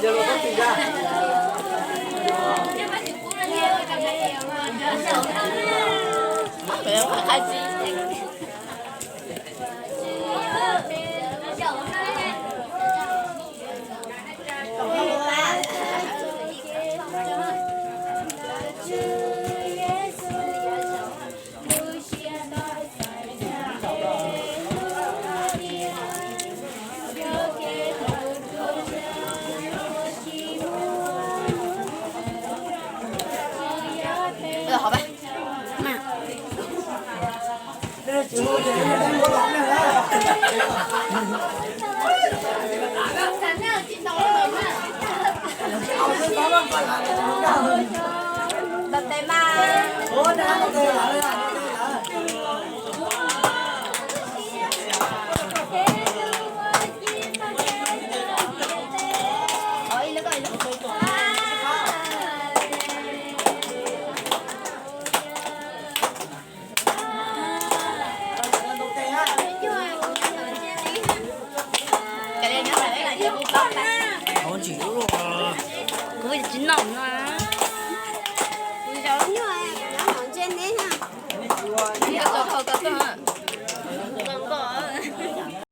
왜 가지? bây giờ hỏi bạn đặt tay mà Con chỉ đúng rồi. 그거 이제 진나 없나? Rồi nhưng mà nó ngồi trên đấy ha. 이거